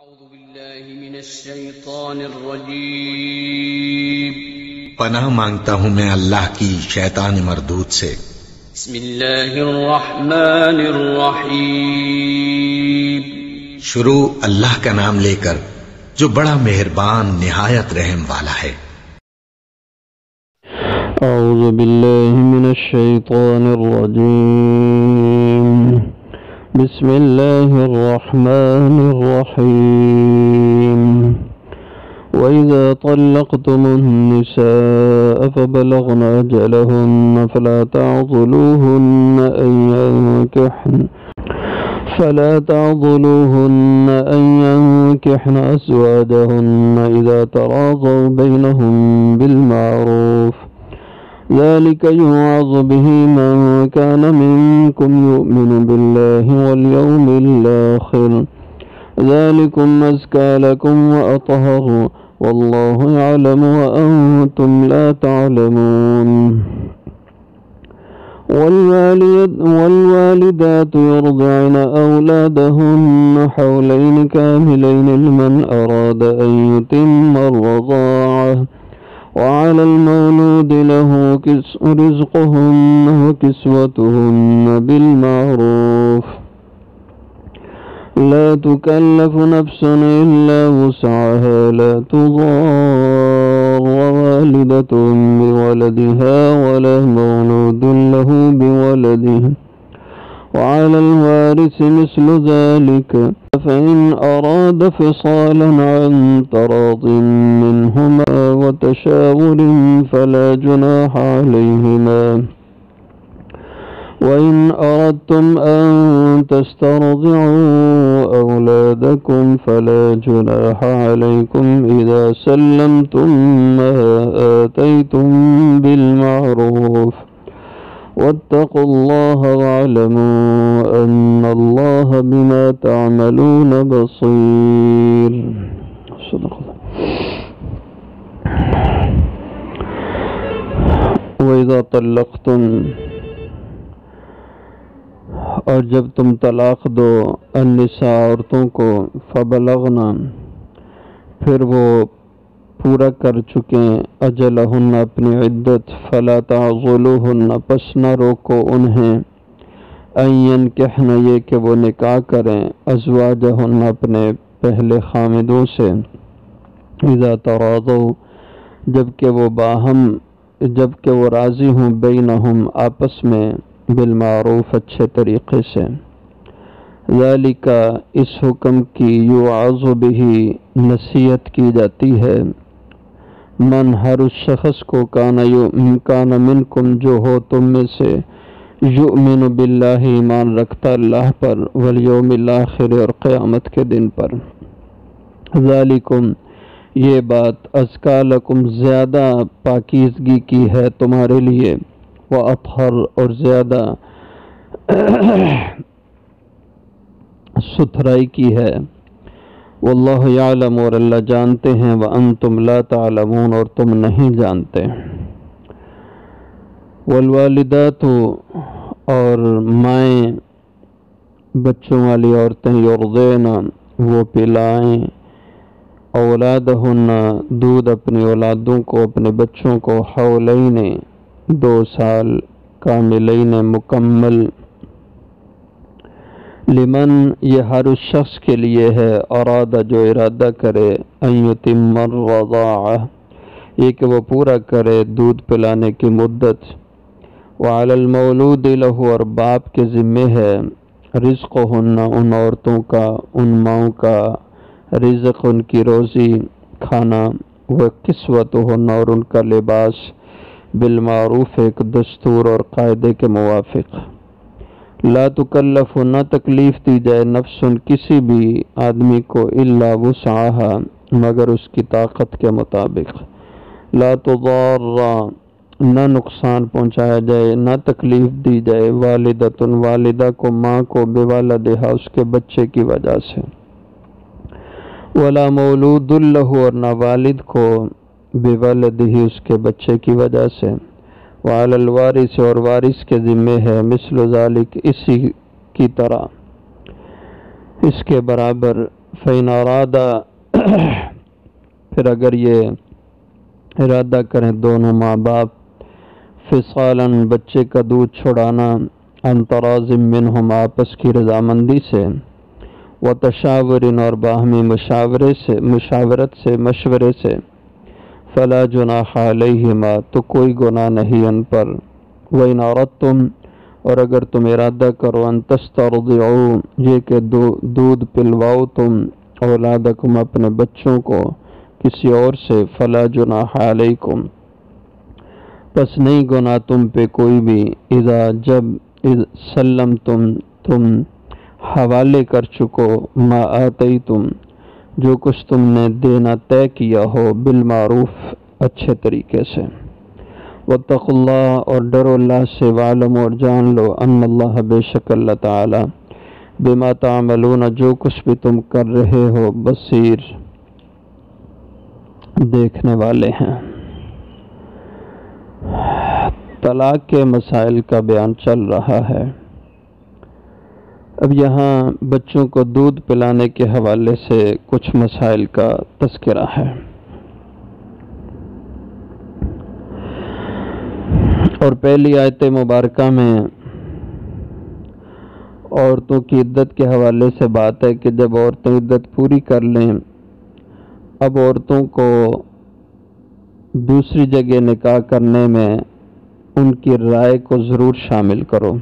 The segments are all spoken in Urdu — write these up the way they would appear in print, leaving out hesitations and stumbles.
أعوذ بالله من الشيطان الرجيم پناہ مانگتا ہوں میں اللہ کی شیطان مردود سے۔ بسم الله الرحمن الرحيم شروع اللہ کا نام لے کر جو بڑا مہربان نہایت رحم والا ہے۔ أعوذ بالله من الشيطان الرجيم بسم الله الرحمن الرحيم وإذا طلقتم النساء فبلغن أجلهن فلا تعضلوهن أن ينكحن أزواجهن إذا تراضوا بينهم بالمعروف ذلك يوعظ به من كان منكم يؤمن بالله واليوم الآخر ذلكم أزكى لكم وأطهر والله يعلم وأنتم لا تعلمون والوالدات يرضعن أولادهن حولين كاملين لمن أراد أن يتم الرضاعة وعلى المولود له رزقهن وكسوتهن بالمعروف لا تكلف نفس إلا وسعها لا تضار والدة بولدها ولا مولود له بولده وعلى الوارث مثل ذلك فإن أراد فصالا عن تراض منهما وتشاور فلا جناح عليهما وإن أردتم أن تسترضعوا أولادكم فلا جناح عليكم إذا سلمتم ما آتيتم بالمعروف واتقوا الله واعلموا أن الله بما تعملون بصير صدق الله وإذا طلقتم اور جب تم طلاق دو النساء عورتوں کو فبلغنا پھر وہ پورا کر چکیں اجلہن اپنی عدت فلا تعضلوہن پس نہ روکو انہیں ان ینکحن یہ کہ وہ نکاح کریں ازواجہن اپنے پہلے خامدوں سے اذا تراضوا جبکہ وہ راضی ہوں بینہم آپس میں بالمعروف اچھے طریقے سے ذالک اس حکم کی یوعظ بہ نصیحت کی جاتی ہے من ہر اس شخص کو کان منکم جو ہو تم میں سے یؤمن باللہ ایمان رکھتا اللہ پر والیوم الاخر اور قیامت کے دن پر ذالکم یہ بات ازکا لکم زیادہ پاکیزگی کی ہے تمہارے لیے وَأَطْهَرُ اور زیادہ ستھرائی کی ہے واللہ یعلم اور اللہ جانتے ہیں وَأَنْتُمْ لَا تَعْلَمُونَ اور تم نہیں جانتے والوالدات اور مائیں بچوں والی عورتیں یرضعن وہ پلائیں اولادہن دودھ اپنی اولادوں کو اپنے بچوں کو حولین 2 سال کاملین مکمل لمن یہ ہر اس شخص کے لیے ہے ارادہ جو ارادہ کرے ان یتم الرضاعہ یہ کہ وہ پورا کرے دودھ پلانے کی مدت وعلی المولود لہ اور باپ کے ذمہ ہے رزقہن ان عورتوں کا ان ماؤں کا رزق ان کی روزی کھانا وکسوتہن اور ان کا لباس بالمعروف ایک دستور اور قاعدے کے موافق لا تکلف نہ تکلیف دی جائے نفس کسی بھی آدمی کو الا وسعها مگر اس کی طاقت کے مطابق لا تضار نہ نقصان پہنچایا جائے نہ تکلیف دی جائے والدہ کو ماں کو بولدہا اس کے بچے کی وجہ سے ولا مولود لہ اور نہ والد کو بولدہ اس کے بچے کی وجہ سے وعلی الوارث اور وارث کے ذمہ ہے مثل ذالک اسی کی طرح اس کے برابر فَإِنْ أَرَادَ پھر اگر یہ ارادہ کریں دونوں ماں باپ فصالاً بچے کا دودھ چھڑانا عن تراض منہم آپس کی رضامندی سے وتشاور اور باہمی مشاورت سے مشورے سے فلا جناح علیہما تو کوئی گناہ نہیں ان پر وَإِنْ أَرَدْتُمْ اور اگر تم ارادہ کرو ان تسترضعوا یہ کہ دودھ پلواؤ تم اولادکم اپنے بچوں کو کسی اور سے فلا جناح علیکم پس نہیں گناہ تم پہ کوئی بھی اذا جب سلم تم حوالے کر چکو ما آتیتم جو کچھ تم نے دینا طے کیا ہو بالمعروف اچھے طریقے سے واتقوا اللہ اور ڈرو اللہ سے وعلم اور جان لو ان اللہ بے شک اللہ تعالی بما تعملون جو کچھ بھی تم کر رہے ہو بصیر دیکھنے والے ہیں۔ طلاق کے مسائل کا بیان چل رہا ہے۔ اب یہاں بچوں کو دودھ پلانے کے حوالے سے کچھ مسائل کا تذکرہ ہے، اور پہلی آیت مبارکہ میں عورتوں کی عدت کے حوالے سے بات ہے کہ جب عورتیں عدت پوری کر لیں اب عورتوں کو دوسری جگہ نکاح کرنے میں ان کی رائے کو ضرور شامل کرو۔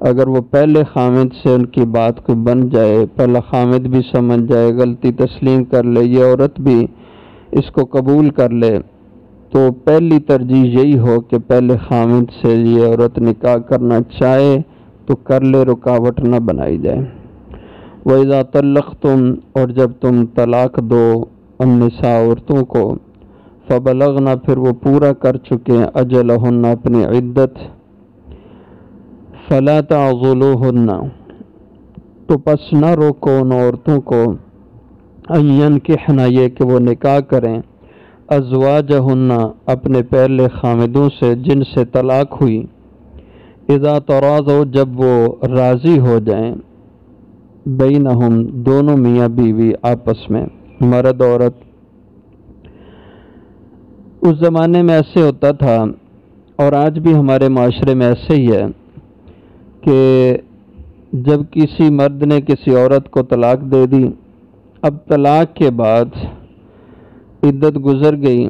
اگر وہ پہلے خامد سے ان کی بات کو بن جائے، پہلا خامد بھی سمجھ جائے، غلطی تسلیم کر لے، یہ عورت بھی اس کو قبول کر لے، تو پہلی ترجیح یہی ہو کہ پہلے خامد سے یہ عورت نکاح کرنا چاہے تو کر لے، رکاوٹ نہ بنائی جائے۔ وَإِذَا طَلَّقْتُمْ اور جب تم طلاق دو النساء عورتوں کو فَبَلَغْنَا پھر وہ پورا کر چکے ہیں اجلہن اپنی عدت فَلَا تَعْضُلُوهُنَّ تو پس نہ روکو ان عورتوں کو ان ينکحن یہ کہ وہ نکاح کریں ازواجہن اپنے پہلے خامدوں سے جن سے طلاق ہوئی اذا تراضوا جب وہ راضی ہو جائیں بینہم دونوں میاں بیوی آپس میں مرد عورت۔ اس زمانے میں ایسے ہوتا تھا اور آج بھی ہمارے معاشرے میں ایسے ہی ہے کہ جب کسی مرد نے کسی عورت کو طلاق دے دی، اب طلاق کے بعد عدت گزر گئی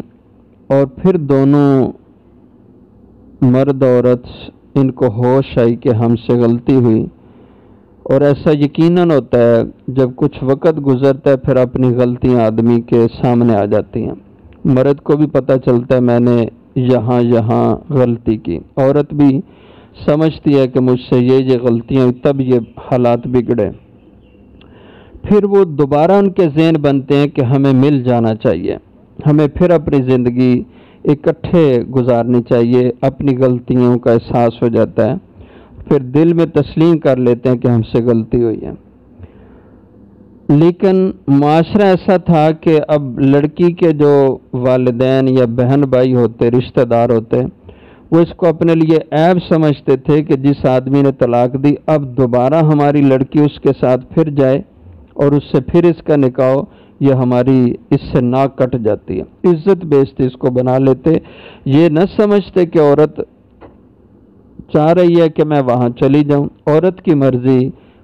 اور پھر دونوں مرد عورت ان کو ہوش آئی کہ ہم سے غلطی ہوئی، اور ایسا یقیناً ہوتا ہے جب کچھ وقت گزرتا ہے پھر اپنی غلطیاں آدمی کے سامنے آ جاتی ہیں۔ مرد کو بھی پتہ چلتا ہے میں نے یہاں غلطی کی، عورت بھی سمجھتی ہے کہ مجھ سے یہ غلطیاں ہوئی تب یہ حالات بگڑے، پھر وہ دوبارہ ان کے ذہن بنتے ہیں کہ ہمیں مل جانا چاہیے، ہمیں پھر اپنی زندگی اکٹھے گزارنی چاہیے، اپنی غلطیوں کا احساس ہو جاتا ہے، پھر دل میں تسلیم کر لیتے ہیں کہ ہم سے غلطی ہوئی ہے۔ لیکن معاشرہ ایسا تھا کہ اب لڑکی کے جو والدین یا بہن بھائی ہوتے، رشتہ دار ہوتے، وہ اس کو اپنے لیے عیب سمجھتے تھے کہ جس آدمی نے طلاق دی اب دوبارہ ہماری لڑکی اس کے ساتھ پھر جائے اور اس سے پھر اس کا نکاح ہو، یہ ہماری اس سے ناک کٹ جاتی ہے، عزت بیزتی اس کو بنا لیتے۔ یہ نہ سمجھتے کہ عورت چاہ رہی ہے کہ میں وہاں چلی جاؤں، عورت کی مرضی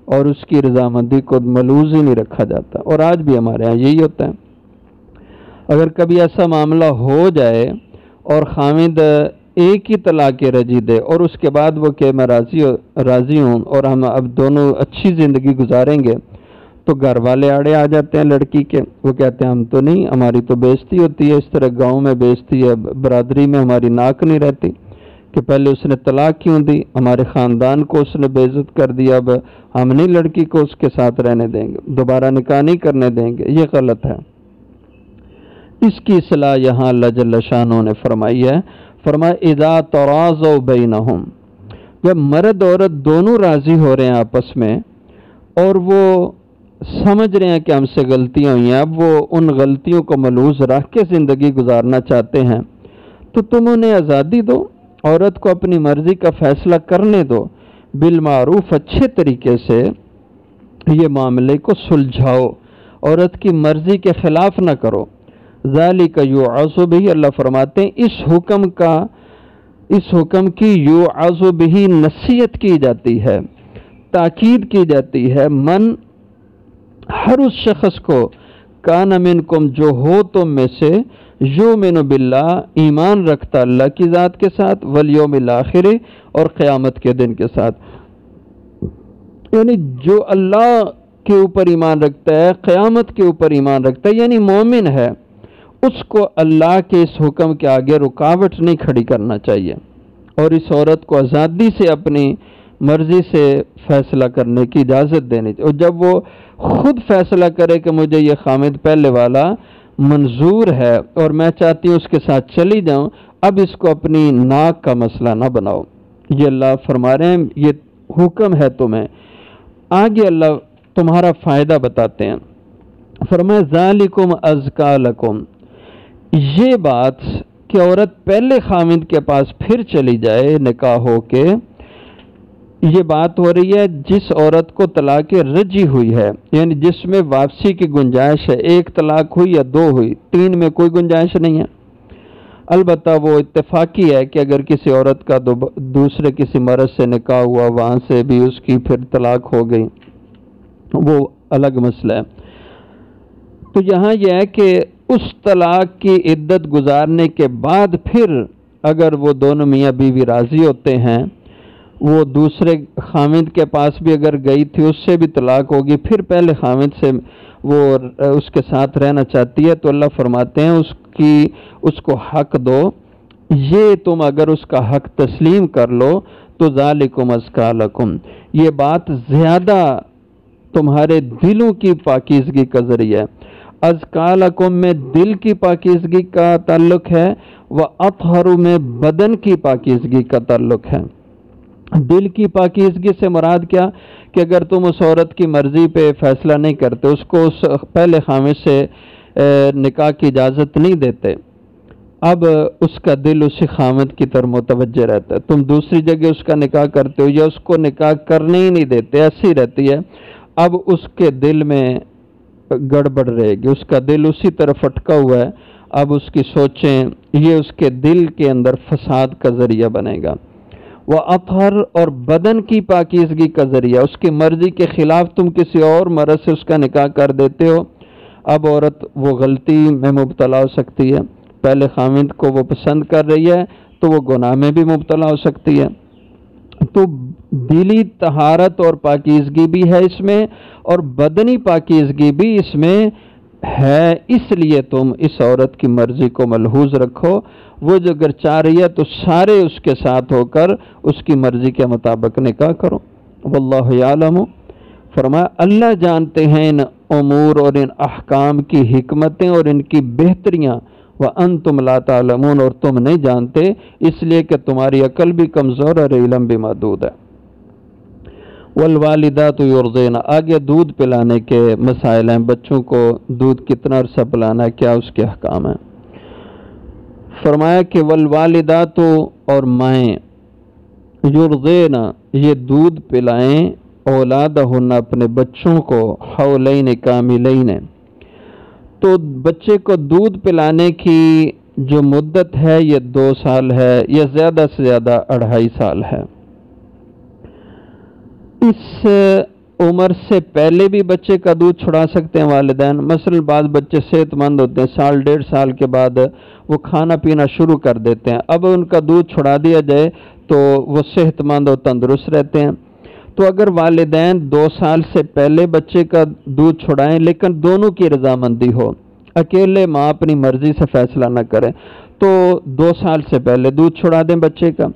اور اس کی رضامندی کو ملوز ہی نہیں رکھا جاتا، اور آج بھی ہمارے ہاں یہی ہوتا ہے۔ اگر کبھی ایسا معاملہ ہو جائے اور خامد ایک ہی طلاق رجی دے اور اس کے بعد وہ کہ میں راضی ہوں اور ہم اب دونوں اچھی زندگی گزاریں گے، تو گھر والے آڑے آ جاتے ہیں لڑکی کے، وہ کہتے ہیں ہم تو نہیں، ہماری تو بےزتی ہوتی ہے، اس طرح گاؤں میں بےزتی ہے، برادری میں ہماری ناک نہیں رہتی کہ پہلے اس نے طلاق کیوں دی، ہمارے خاندان کو اس نے بے عزت کر دیا، اب ہم نہیں لڑکی کو اس کے ساتھ رہنے دیں گے، دوبارہ نکاح نہیں کرنے دیں گے، یہ غلط ہے۔ اس کی اصلاح یہاں اللہ جل شانہ نے فرمائی ہے، فرمایا اذا تراضوا بینہم جب مرد عورت دونوں راضی ہو رہے ہیں آپس میں اور وہ سمجھ رہے ہیں کہ ہم سے غلطیاں ہوئی ہیں، اب وہ ان غلطیوں کو ملحوظ رکھ کے زندگی گزارنا چاہتے ہیں، تو تم انہیں آزادی دو، عورت کو اپنی مرضی کا فیصلہ کرنے دو، بالمعروف اچھے طریقے سے یہ معاملے کو سلجھاؤ، عورت کی مرضی کے خلاف نہ کرو. ذالک یوعظ بہ، اللہ فرماتے ہیں اس حکم کی یوعظ بہ نصیحت کی جاتی ہے، تاکید کی جاتی ہے، من ہر اس شخص کو کان منکم جو ہو تم میں سے، یؤمن باللہ ایمان رکھتا اللہ کی ذات کے ساتھ، والیوم الآخر اور قیامت کے دن کے ساتھ. یعنی جو اللہ کے اوپر ایمان رکھتا ہے، قیامت کے اوپر ایمان رکھتا ہے، یعنی مومن ہے، اس کو اللہ کے اس حکم کے آگے رکاوٹ نہیں کھڑی کرنا چاہیے، اور اس عورت کو آزادی سے اپنی مرضی سے فیصلہ کرنے کی اجازت دینی چاہیے. اور جب وہ خود فیصلہ کرے کہ مجھے یہ خامد پہلے والا منظور ہے اور میں چاہتی ہوں اس کے ساتھ چلی جاؤں، اب اس کو اپنی ناک کا مسئلہ نہ بناؤ. یہ اللہ فرما رہے ہیں یہ حکم ہے تمہیں. آگے اللہ تمہارا فائدہ بتاتے ہیں، فرمایا ذالکم ازکا لکم. یہ بات کہ عورت پہلے خامد کے پاس پھر چلی جائے نکاح ہو کے، یہ بات ہو رہی ہے جس عورت کو طلاق رجی ہوئی ہے، یعنی جس میں واپسی کی گنجائش ہے. ایک طلاق ہوئی یا دو ہوئی، تین میں کوئی گنجائش نہیں ہے. البتہ وہ اتفاقی ہے کہ اگر کسی عورت کا دوسرے کسی مرد سے نکاح ہوا، وہاں سے بھی اس کی پھر طلاق ہو گئی، وہ الگ مسئلہ ہے. تو یہاں یہ ہے کہ اس طلاق کی عدت گزارنے کے بعد پھر اگر وہ دونوں میاں بیوی راضی ہوتے ہیں، وہ دوسرے خامد کے پاس بھی اگر گئی تھی اس سے بھی طلاق ہوگی، پھر پہلے خامد سے وہ اس کے ساتھ رہنا چاہتی ہے، تو اللہ فرماتے ہیں اس کو حق دو. یہ تم اگر اس کا حق تسلیم کر لو تو ذالکم ازکا لکم، یہ بات زیادہ تمہارے دلوں کی پاکیزگی کا ذریعہ ہے. ازکا لکم میں دل کی پاکیزگی کا تعلق ہے، واطہر میں بدن کی پاکیزگی کا تعلق ہے. دل کی پاکیزگی سے مراد کیا کہ اگر تم اس عورت کی مرضی پہ فیصلہ نہیں کرتے، اس کو اس پہلے خامد سے نکاح کی اجازت نہیں دیتے، اب اس کا دل اسی خامد کی طرف متوجہ رہتا ہے، تم دوسری جگہ اس کا نکاح کرتے ہو یا اس کو نکاح کرنے ہی نہیں دیتے، ایسی رہتی ہے، اب اس کے دل میں گڑبڑ رہے گی، اس کا دل اسی طرف اٹکا ہوا ہے. اب اس کی سوچیں، یہ اس کے دل کے اندر فساد کا ذریعہ بنے گا. وہ اطہر اور بدن کی پاکیزگی کا ذریعہ، اس کی مرضی کے خلاف تم کسی اور مرد سے اس کا نکاح کر دیتے ہو، اب عورت وہ غلطی میں مبتلا ہو سکتی ہے. پہلے خامد کو وہ پسند کر رہی ہے تو وہ گناہ میں بھی مبتلا ہو سکتی ہے. تو دلی طہارت اور پاکیزگی بھی ہے اس میں، اور بدنی پاکیزگی بھی اس میں ہے. اس لیے تم اس عورت کی مرضی کو ملحوظ رکھو، وہ جو اگر چاہ رہی ہے تو سارے اس کے ساتھ ہو کر اس کی مرضی کے مطابق نکاح کرو. واللہ یعلم، فرمایا اللہ جانتے ہیں ان امور اور ان احکام کی حکمتیں اور ان کی بہتریاں، وانتم لا تعلمون، اور تم نہیں جانتے اس لیے کہ تمہاری عقل بھی کمزور اور علم بھی محدود ہے. والوالدات یرضعن، آگے دودھ پلانے کے مسائل ہیں، بچوں کو دودھ کتنا عرصہ پلانا ہے، کیا اس کے احکام ہیں. فرمایا کہ والوالدات اور مائیں، یرضعن یہ دودھ پلائیں، اولادہن اپنے بچوں کو، حولین کاملین، تو بچے کو دودھ پلانے کی جو مدت ہے یہ 2 سال ہے یا زیادہ سے زیادہ 2.5 سال ہے. اس عمر سے پہلے بھی بچے کا دودھ چھڑا سکتے ہیں والدین. مثلا بعض بچے صحت مند ہوتے ہیں، 1.5 سال کے بعد وہ کھانا پینا شروع کر دیتے ہیں، اب ان کا دودھ چھڑا دیا جائے تو وہ صحت مند اور تندرست رہتے ہیں. تو اگر والدین 2 سال سے پہلے بچے کا دودھ چھڑائیں لیکن دونوں کی رضامندی ہو، اکیلے ماں اپنی مرضی سے فیصلہ نہ کرے، تو 2 سال سے پہلے دودھ چھڑا دیں بچے کا.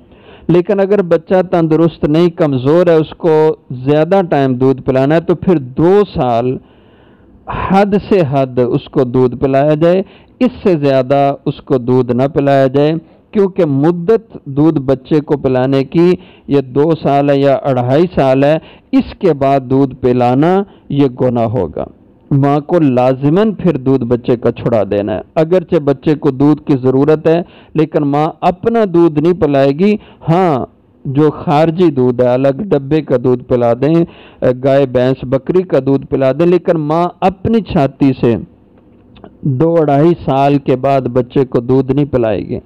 لیکن اگر بچہ تندرست نہیں، کمزور ہے، اس کو زیادہ ٹائم دودھ پلانا ہے، تو پھر 2 سال حد سے حد اس کو دودھ پلایا جائے، اس سے زیادہ اس کو دودھ نہ پلایا جائے، کیونکہ مدت دودھ بچے کو پلانے کی یہ 2 سال ہے یا 2.5 سال ہے. اس کے بعد دودھ پلانا یہ گناہ ہوگا. ماں کو لازماً پھر دودھ بچے کا چھڑا دینا ہے، اگرچہ بچے کو دودھ کی ضرورت ہے لیکن ماں اپنا دودھ نہیں پلائے گی. ہاں جو خارجی دودھ ہے، الگ ڈبے کا دودھ پلا دیں، گائے بھینس بکری کا دودھ پلا دیں، لیکن ماں اپنی چھاتی سے 2-2.5 سال کے بعد بچے کو دودھ نہیں پلائے گی،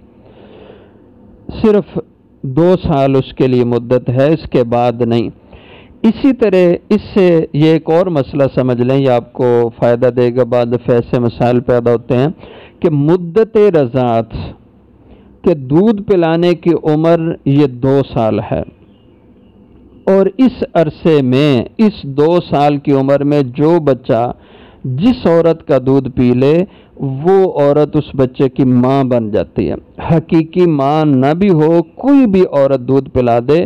صرف 2 سال اس کے لیے مدت ہے، اس کے بعد نہیں۔ اسی طرح اس سے یہ ایک اور مسئلہ سمجھ لیں، یہ آپ کو فائدہ دے گا، بعد دفعہ ایسے مسائل پیدا ہوتے ہیں کہ مدت رضاعت کہ دودھ پلانے کی عمر یہ 2 سال ہے، اور اس عرصے میں، اس 2 سال کی عمر میں جو بچہ جس عورت کا دودھ پی لے وہ عورت اس بچے کی ماں بن جاتی ہے۔ حقیقی ماں نہ بھی ہو، کوئی بھی عورت دودھ پلا دے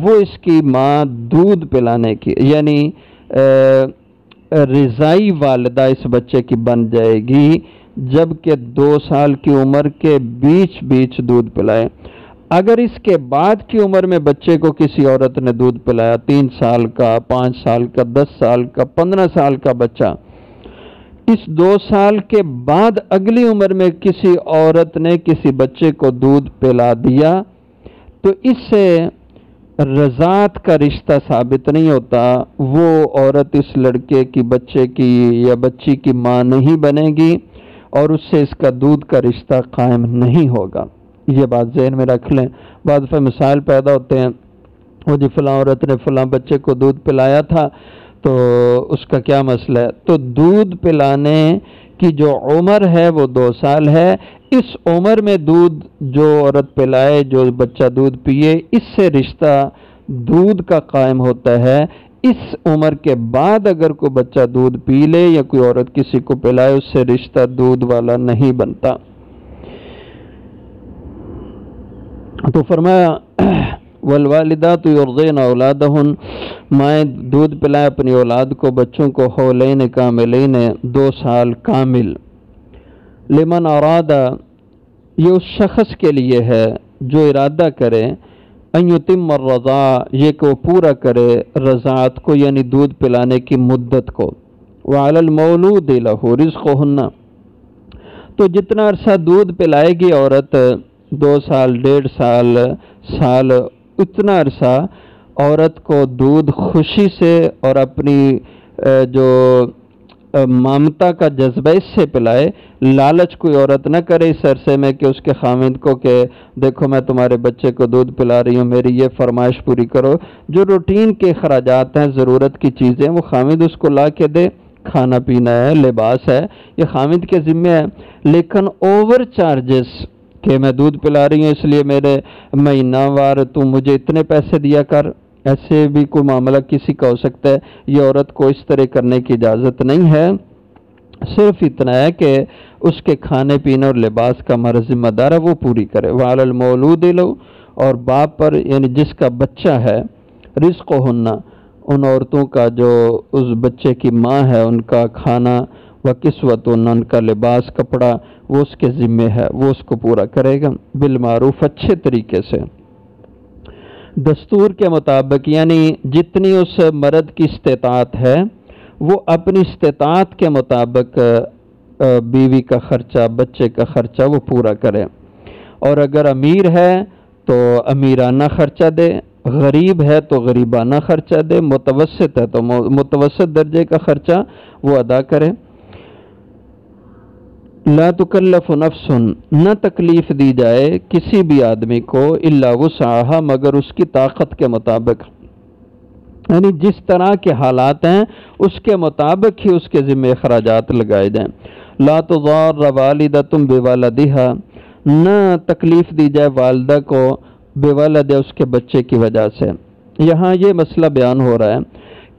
وہ اس کی ماں دودھ پلانے کی، یعنی رضائی والدہ اس بچے کی بن جائے گی، جبکہ 2 سال کی عمر کے بیچ دودھ پلائے۔ اگر اس کے بعد کی عمر میں بچے کو کسی عورت نے دودھ پلایا، 3 سال کا، 5 سال کا، 10 سال کا، 15 سال کا بچہ، اس 2 سال کے بعد اگلی عمر میں کسی عورت نے کسی بچے کو دودھ پلا دیا تو اس سے رضاعت کا رشتہ ثابت نہیں ہوتا، وہ عورت اس لڑکے کی، بچے کی یا بچی کی ماں نہیں بنے گی اور اس سے اس کا دودھ کا رشتہ قائم نہیں ہوگا۔ یہ بات ذہن میں رکھ لیں۔ بعض دفعہ مسائل پیدا ہوتے ہیں، وہ جی فلاں عورت نے فلاں بچے کو دودھ پلایا تھا تو اس کا کیا مسئلہ ہے؟ تو دودھ پلانے کی جو عمر ہے وہ 2 سال ہے، اس عمر میں دودھ جو عورت پلائے، جو بچہ دودھ پیے، اس سے رشتہ دودھ کا قائم ہوتا ہے۔ اس عمر کے بعد اگر کوئی بچہ دودھ پی لے یا کوئی عورت کسی کو پلائے، اس سے رشتہ دودھ والا نہیں بنتا۔ تو فرمایا والوالدات یرضعن اولادہن، مائیں دودھ پلائیں اپنی اولاد کو، بچوں کو، حولین کاملین، 2 سال کامل۔ لمن ارادہ، یہ اس شخص کے لیے ہے جو ارادہ کرے، ان یتم الرضاع، یہ کہ وہ پورا کرے رضاعت کو، یعنی دودھ پلانے کی مدت کو۔ وعلی المولود لہ رزقہن، تو جتنا عرصہ دودھ پلائے گی عورت، 2 سال، 1.5 سال، اتنا عرصہ عورت کو دودھ خوشی سے اور اپنی جو مامتا کا جذبہ اس سے پلائے۔ لالچ کوئی عورت نہ کرے اس عرصے میں کہ اس کے خامند کو کہ دیکھو میں تمہارے بچے کو دودھ پلا رہی ہوں، میری یہ فرمائش پوری کرو۔ جو روٹین کے اخراجات ہیں، ضرورت کی چیزیں، وہ خامند اس کو لا کے دے، کھانا پینا ہے، لباس ہے، یہ خامند کے ذمہ ہے۔ لیکن اوور چارجز کہ میں دودھ پلا رہی ہوں اس لیے میرے مہینہ وار تو مجھے اتنے پیسے دیا کر، ایسے بھی کوئی معاملہ کسی کا ہو سکتا ہے، یہ عورت کو اس طرح کرنے کی اجازت نہیں ہے۔ صرف اتنا ہے کہ اس کے کھانے پینے اور لباس کا ہمارا ذمہ دار ہے، وہ پوری کرے۔ وعلی المولود لہ، اور باپ پر، یعنی جس کا بچہ ہے، رزقہن، ان عورتوں کا جو اس بچے کی ماں ہے، ان کا کھانا، وکسوتہن، ان کا لباس، کپڑا، وہ اس کے ذمہ ہے، وہ اس کو پورا کرے گا، بالمعروف، اچھے طریقے سے، دستور کے مطابق، یعنی جتنی اس مرد کی استطاعت ہے وہ اپنی استطاعت کے مطابق بیوی کا خرچہ، بچے کا خرچہ وہ پورا کرے۔ اور اگر امیر ہے تو امیرانہ خرچہ دے، غریب ہے تو غریبانہ خرچہ دے، متوسط ہے تو متوسط درجے کا خرچہ وہ ادا کرے۔ لا تکلف نفس، نہ تکلیف دی جائے کسی بھی آدمی کو، الا وسعها، مگر اس کی طاقت کے مطابق، یعنی جس طرح کے حالات ہیں اس کے مطابق ہی اس کے ذمہ اخراجات لگائے جائیں۔ لا تضار والدۃ بولدها، نہ تکلیف دی جائے والدہ کو بولد، اس کے بچے کی وجہ سے۔ یہاں یہ مسئلہ بیان ہو رہا ہے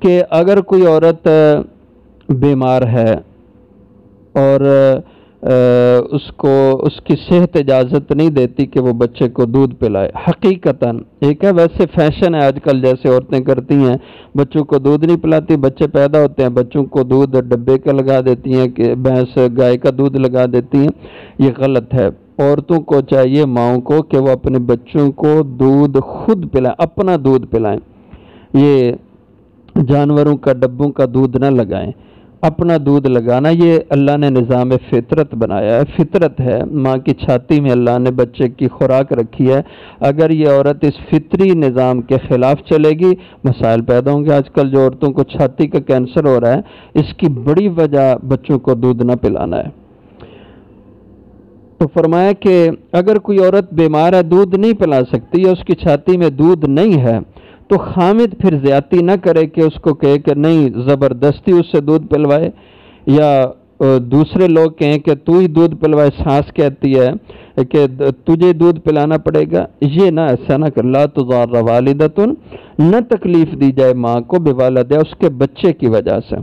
کہ اگر کوئی عورت بیمار ہے اور اس کی صحت اجازت نہیں دیتی کہ وہ بچے کو دودھ پلائے، حقیقتاً ایک ہے، ویسے فیشن ہے آج کل، جیسے عورتیں کرتی ہیں، بچوں کو دودھ نہیں پلاتی، بچے پیدا ہوتے ہیں بچوں کو دودھ ڈبے کا لگا دیتی ہیں، کہ بھینس گائے کا دودھ لگا دیتی ہیں، یہ غلط ہے۔ عورتوں کو چاہیے، ماؤں کو، کہ وہ اپنے بچوں کو دودھ خود پلائیں، اپنا دودھ پلائیں، یہ جانوروں کا ڈبوں کا دودھ نہ لگائیں۔ اپنا دودھ لگانا، یہ اللہ نے نظام فطرت بنایا ہے، فطرت ہے، ماں کی چھاتی میں اللہ نے بچے کی خوراک رکھی ہے۔ اگر یہ عورت اس فطری نظام کے خلاف چلے گی، مسائل پیدا ہوں گے۔ آج کل جو عورتوں کو چھاتی کا کینسر ہو رہا ہے، اس کی بڑی وجہ بچوں کو دودھ نہ پلانا ہے۔ تو فرمایا کہ اگر کوئی عورت بیمار ہے، دودھ نہیں پلا سکتی یا اس کی چھاتی میں دودھ نہیں ہے، تو خامد پھر زیادتی نہ کرے کہ اس کو کہے کہ نہیں زبردستی اس سے دودھ پلوائے، یا دوسرے لوگ کہیں کہ تو ہی دودھ پلوائے، سانس کہتی ہے کہ تجھے دودھ پلانا پڑے گا، یہ نہ، ایسا نہ کر۔ لا تضار والدۃ، نہ تکلیف دی جائے ماں کو بوالدہ، اس کے بچے کی وجہ سے،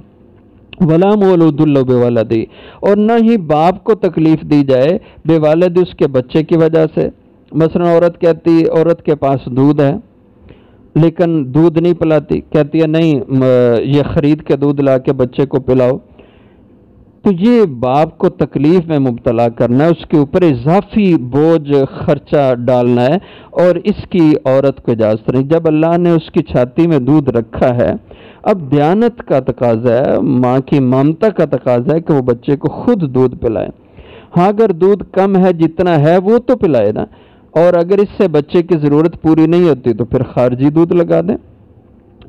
ولا مولود له بولدی، اور نہ ہی باپ کو تکلیف دی جائے بولد، اس کے بچے کی وجہ سے۔ مثلا عورت کہتی، عورت کے پاس دودھ ہے لیکن دودھ نہیں پلاتی، کہتی ہے نہیں یہ خرید کے دودھ لا کے بچے کو پلاؤ، تو یہ باپ کو تکلیف میں مبتلا کرنا ہے، اس کے اوپر اضافی بوجھ خرچہ ڈالنا ہے، اور اس کی عورت کو اجازت نہیں۔ جب اللہ نے اس کی چھاتی میں دودھ رکھا ہے، اب دیانت کا تقاضا ہے، ماں کی ممتا کا تقاضا ہے کہ وہ بچے کو خود دودھ پلائے۔ ہاں اگر دودھ کم ہے، جتنا ہے وہ تو پلائے نا، اور اگر اس سے بچے کی ضرورت پوری نہیں ہوتی تو پھر خارجی دودھ لگا دیں۔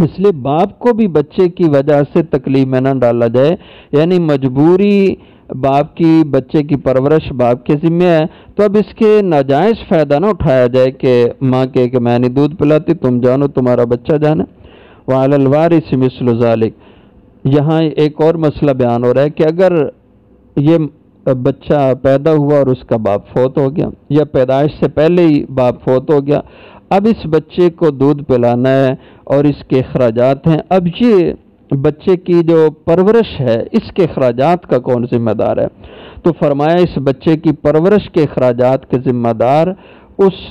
اس لیے باپ کو بھی بچے کی وجہ سے تکلیف میں نہ ڈالا جائے، یعنی مجبوری باپ کی بچے کی پرورش باپ کے ذمہ ہے، تو اب اس کے ناجائز فائدہ نہ اٹھایا جائے کہ ماں کہے کہ میں نہیں دودھ پلاتی، تم جانو تمہارا بچہ جانا۔ وعلی الوارث مثل ذلک، یہاں ایک اور مسئلہ بیان ہو رہا ہے کہ اگر یہ بچہ پیدا ہوا اور اس کا باپ فوت ہو گیا، یا پیدائش سے پہلے ہی باپ فوت ہو گیا، اب اس بچے کو دودھ پلانا ہے اور اس کے اخراجات ہیں، اب یہ بچے کی جو پرورش ہے اس کے اخراجات کا کون ذمہ دار ہے؟ تو فرمایا اس بچے کی پرورش کے اخراجات کے ذمہ دار اس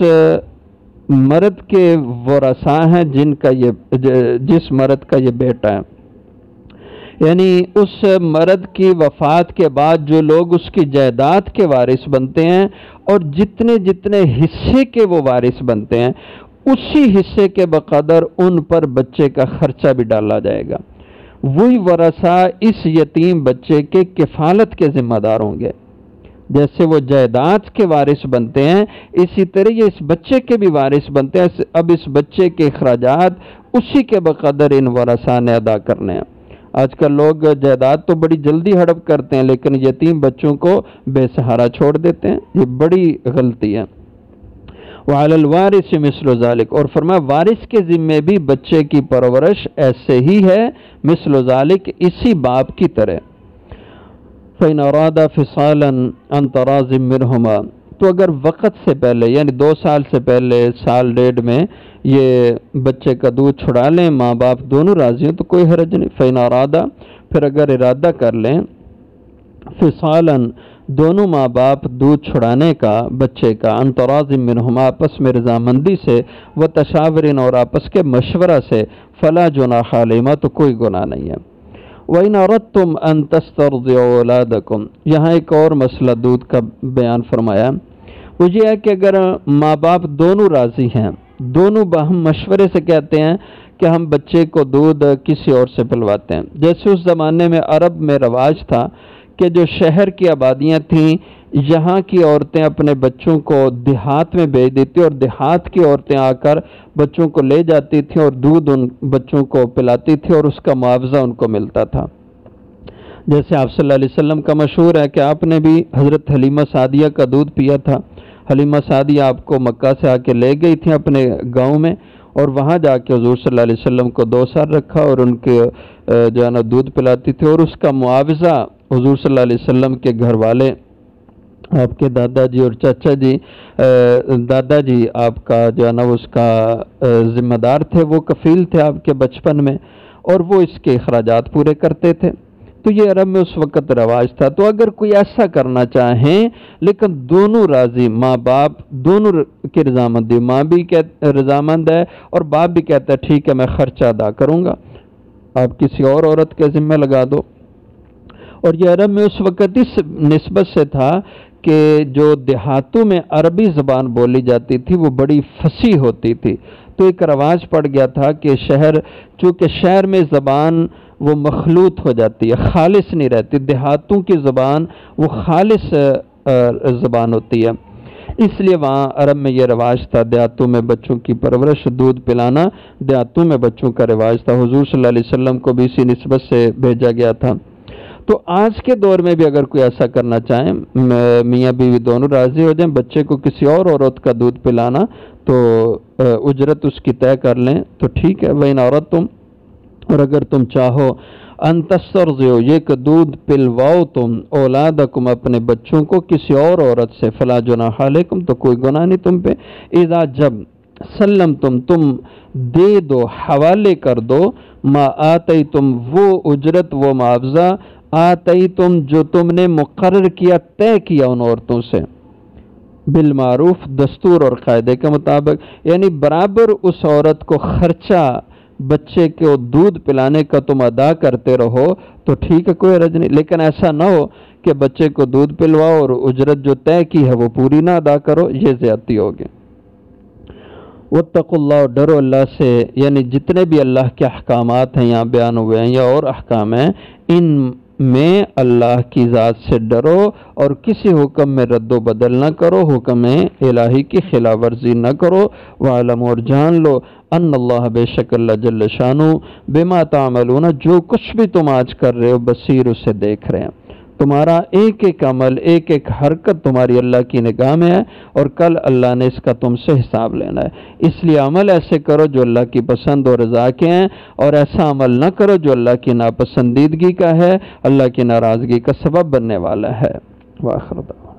مرد کے ورثاء ہیں جس مرد کا یہ بیٹا ہے، یعنی اس مرد کی وفات کے بعد جو لوگ اس کی جائیداد کے وارث بنتے ہیں، اور جتنے جتنے حصے کے وہ وارث بنتے ہیں، اسی حصے کے بقدر ان پر بچے کا خرچہ بھی ڈالا جائے گا۔ وہی ورثاء اس یتیم بچے کے کفالت کے ذمہ دار ہوں گے، جیسے وہ جائیداد کے وارث بنتے ہیں، اسی طرح یہ اس بچے کے بھی وارث بنتے ہیں۔ اب اس بچے کے اخراجات اسی کے بقدر ان ورثاء نے ادا کرنے ہیں۔ آج کل لوگ جائیداد تو بڑی جلدی ہڑپ کرتے ہیں، لیکن یتیم بچوں کو بے سہارا چھوڑ دیتے ہیں، یہ بڑی غلطی ہے۔ وعلی الوارث مثل ذلک، اور فرمایا وارث کے ذمے بھی بچے کی پرورش ایسے ہی ہے، مثل ذلک، اسی باپ کی طرح۔ فَإِنْ أَرَادَ فِصَالًا عَنْ تَرَاضٍ مِّنْهُمَا، تو اگر وقت سے پہلے یعنی 2 سال سے پہلے، سال ڈیڑھ میں یہ بچے کا دودھ چھڑا لیں، ماں باپ دونوں راضی ہیں تو کوئی حرج نہیں۔ فَإِنْ أَرَادَ، پھر اگر ارادہ کر لیں، فِصَالًا، دونوں ماں باپ دودھ چھڑانے کا بچے کا، عَنْ تَرَاضٍ مِّنْهُمَا، آپس میں رضامندی سے، وَتَشَاوُرٍ، اور آپس کے مشورہ سے، فَلَا جُنَاحَ عَلَيْهِمَا، تو کوئی گناہ نہیں ہے۔ وَإِنْ أَرَدْتُمْ أَن تَسْتَرْضِعُوا أَوْلَادَكُمْ، یہاں ایک اور مسئلہ دودھ کا بیان فرمایا، وہ یہ ہے کہ اگر ماں باپ دونوں راضی ہیں، دونوں باہم مشورے سے کہتے ہیں کہ ہم بچے کو دودھ کسی اور سے پلواتے ہیں، جیسے اس زمانے میں عرب میں رواج تھا کہ جو شہر کی آبادیاں تھیں، یہاں کی عورتیں اپنے بچوں کو دیہات میں بھیج دیتی اور دیہات کی عورتیں آ کر بچوں کو لے جاتی تھیں اور دودھ ان بچوں کو پلاتی تھی اور اس کا معاوضہ ان کو ملتا تھا۔ جیسے آپ صلی اللہ علیہ وسلم کا مشہور ہے کہ آپ نے بھی حضرت حلیمہ سعدیہ کا دودھ پیا تھا۔ حلیمہ سعدیہ آپ کو مکہ سے آ کے لے گئی تھیں اپنے گاؤں میں، اور وہاں جا کے حضور صلی اللہ علیہ وسلم کو 2 سال رکھا اور ان کے جو ہے نا دودھ پلاتی تھی، اور اس کا معاوضہ حضور صلی اللہ علیہ وسلم کے گھر والے، آپ کے دادا جی اور چچا جی، دادا جی آپ کا جو ہے نا اس کا ذمہ دار تھے، وہ کفیل تھے آپ کے بچپن میں، اور وہ اس کے اخراجات پورے کرتے تھے۔ تو یہ عرب میں اس وقت رواج تھا۔ تو اگر کوئی ایسا کرنا چاہیں لیکن دونوں راضی، ماں باپ دونوں کی رضامندی، ماں بھی رضامند ہے اور باپ بھی کہتا ہے ٹھیک ہے میں خرچہ ادا کروں گا، آپ کسی اور عورت کے ذمہ لگا دو۔ اور یہ عرب میں اس وقت اس نسبت سے تھا کہ جو دیہاتوں میں عربی زبان بولی جاتی تھی وہ بڑی فصیح ہوتی تھی، تو ایک رواج پڑ گیا تھا کہ چونکہ شہر میں زبان وہ مخلوط ہو جاتی ہے، خالص نہیں رہتی۔ دیہاتوں کی زبان وہ خالص زبان ہوتی ہے، اس لیے وہاں عرب میں یہ رواج تھا، دیہاتوں میں بچوں کی پرورش، دودھ پلانا دیہاتوں میں بچوں کا رواج تھا۔ حضور صلی اللہ علیہ وسلم کو بھی اسی نسبت سے بھیجا گیا تھا۔ تو آج کے دور میں بھی اگر کوئی ایسا کرنا چاہیں، میاں بیوی دونوں راضی ہو جائیں، بچے کو کسی اور عورت کا دودھ پلانا تو اجرت اس کی طے کر لیں تو ٹھیک ہے۔ وَإِنْ أَرَدْتُمْ، اور اگر تم چاہو ان تسترضعوا، یہ کہ دودھ پلواؤ تم اولادکم اپنے بچوں کو کسی اور عورت سے، فلا جناح علیکم، تو کوئی گناہ نہیں تم پہ، اذا جب سلمتم تم دے دو، حوالے کر دو، ما آتیتم وہ اجرت وہ معاوضہ، آتیتم جو تم نے مقرر کیا، طے کیا ان عورتوں سے، بالمعروف دستور اور قاعدے کے مطابق، یعنی برابر اس عورت کو خرچہ بچے کو دودھ پلانے کا تم ادا کرتے رہو تو ٹھیک ہے، کوئی حرج نہیں، لیکن ایسا نہ ہو کہ بچے کو دودھ پلواؤ اور اجرت جو طے کی ہے وہ پوری نہ ادا کرو، یہ زیادتی ہوگی۔ واتقوا اللہ، ڈرو اللہ سے، یعنی جتنے بھی اللہ کے احکامات ہیں یہاں بیان ہوئے ہیں یا اور احکام ہیں، ان میں اللہ کی ذات سے ڈرو اور کسی حکم میں رد و بدل نہ کرو، حکم الہی کی خلاف ورزی نہ کرو، وَاعْلَمُوا، اور جان لو، ان اللہ، بے شک اللہ جل شانہ، بما تعملون، جو کچھ بھی تم آج کر رہے ہو، بصیر، اسے دیکھ رہے ہیں، تمہارا ایک ایک عمل، ایک ایک حرکت تمہاری اللہ کی نگاہ میں ہے، اور کل اللہ نے اس کا تم سے حساب لینا ہے، اس لیے عمل ایسے کرو جو اللہ کی پسند اور رضا کے ہیں، اور ایسا عمل نہ کرو جو اللہ کی ناپسندیدگی کا ہے، اللہ کی ناراضگی کا سبب بننے والا ہے۔ وآخر دعوانا